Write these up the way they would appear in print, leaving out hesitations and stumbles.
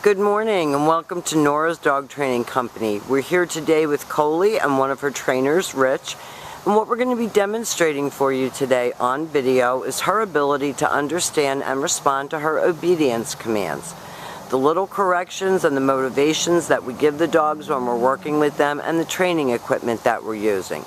Good morning and welcome to Nora's Dog Training Company. We're here today with Coaley and one of her trainers, Rich. And what we're going to be demonstrating for you today on video is her ability to understand and respond to her obedience commands. The little corrections and the motivations that we give the dogs when we're working with them and the training equipment that we're using.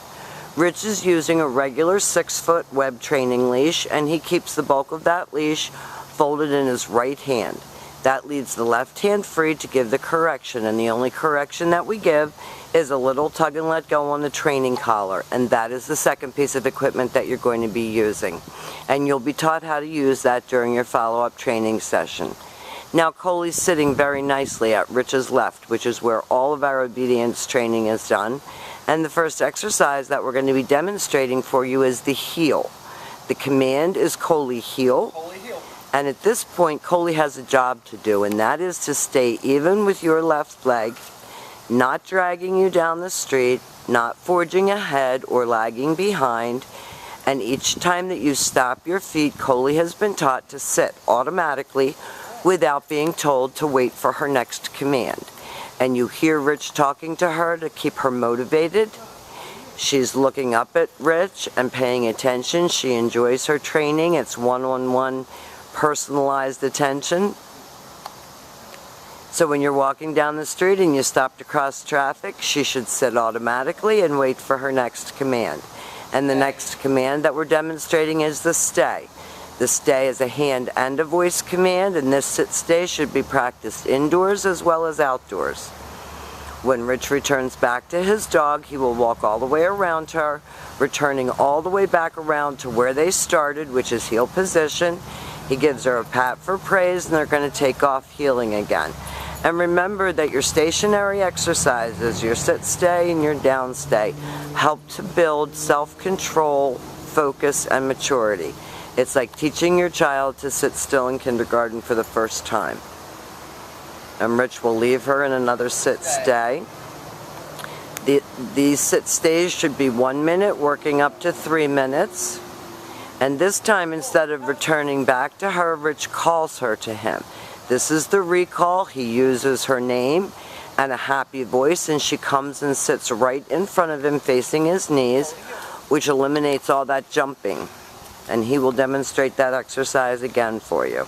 Rich is using a regular 6-foot web training leash, and he keeps the bulk of that leash folded in his right hand. That leaves the left hand free to give the correction, and the only correction that we give is a little tug and let go on the training collar, and that is the second piece of equipment that you're going to be using. And you'll be taught how to use that during your follow-up training session. Now Coaley's sitting very nicely at Rich's left, which is where all of our obedience training is done. And the first exercise that we're going to be demonstrating for you is the heel. The command is Coaley heel. Coaley heel. And at this point, Coaley has a job to do, and that is to stay even with your left leg, not dragging you down the street, not forging ahead or lagging behind. And each time that you stop your feet, Coaley has been taught to sit automatically without being told to wait for her next command. And you hear Rich talking to her to keep her motivated. She's looking up at Rich and paying attention. She enjoys her training. It's one-on-one personalized attention. So when you're walking down the street and you stop to cross traffic, she should sit automatically and wait for her next command. And the next command that we're demonstrating is the stay. The stay is a hand and a voice command, and this sit-stay should be practiced indoors as well as outdoors. When Rich returns back to his dog, he will walk all the way around her, returning all the way back around to where they started, which is heel position. He gives her a pat for praise, and they're going to take off heeling again. And remember that your stationary exercises, your sit-stay and your down-stay, help to build self-control, focus, and maturity. It's like teaching your child to sit still in kindergarten for the first time. And Rich will leave her in another sit-stay. These sit-stays should be 1 minute, working up to 3 minutes. And this time, instead of returning back to her, Rich calls her to him. This is the recall. He uses her name and a happy voice, and she comes and sits right in front of him facing his knees, which eliminates all that jumping. And he will demonstrate that exercise again for you.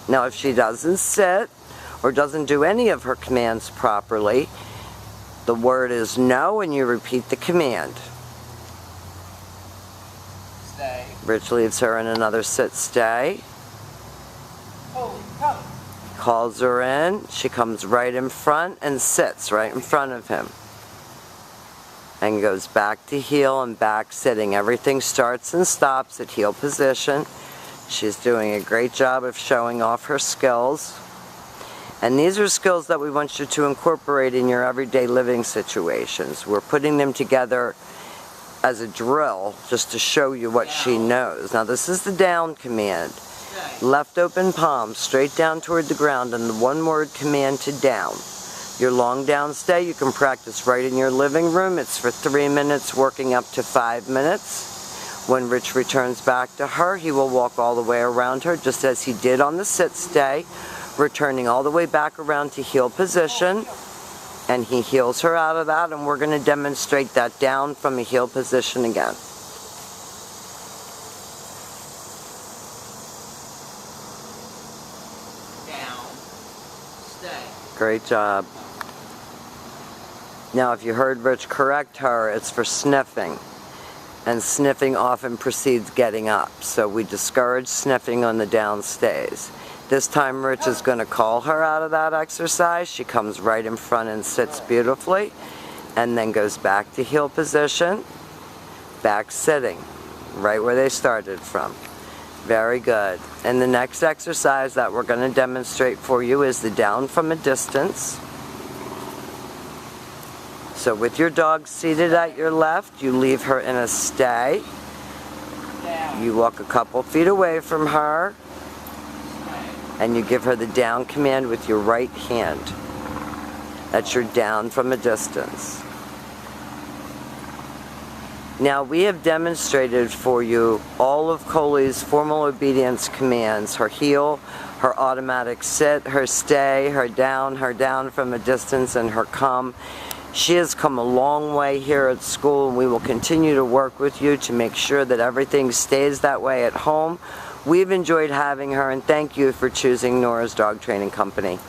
Now if she doesn't sit or doesn't do any of her commands properly, the word is no, and you repeat the command. Stay. Rich leaves her in another sit-stay. Coaley, come. Calls her in. She comes right in front and sits right in front of him. And goes back to heel and back sitting. Everything starts and stops at heel position. She's doing a great job of showing off her skills. And these are skills that we want you to incorporate in your everyday living situations. We're putting them together as a drill just to show you what she knows. Now this is the down command. Left open palm straight down toward the ground, and the one-word command to down. Your long down stay you can practice right in your living room. It's for 3 minutes, working up to 5 minutes. When Rich returns back to her, he will walk all the way around her, just as he did on the sit-stay, returning all the way back around to heel position. And he heels her out of that, and we're going to demonstrate that down from a heel position again. Down. Stay. Great job. Now if you heard Rich correct her, it's for sniffing. And sniffing often precedes getting up, so we discourage sniffing on the down stays. This time Rich is going to call her out of that exercise. She comes right in front and sits beautifully, and then goes back to heel position, back sitting, right where they started from. Very good. And the next exercise that we're going to demonstrate for you is the down from a distance. So with your dog seated at your left, you leave her in a stay. You walk a couple feet away from her, and you give her the down command with your right hand. That's your down from a distance. Now we have demonstrated for you all of Coaley's formal obedience commands, her heel, her automatic sit, her stay, her down from a distance, and her come. She has come a long way here at school, and we will continue to work with you to make sure that everything stays that way at home. We've enjoyed having her, and thank you for choosing Nora's Dog Training Company.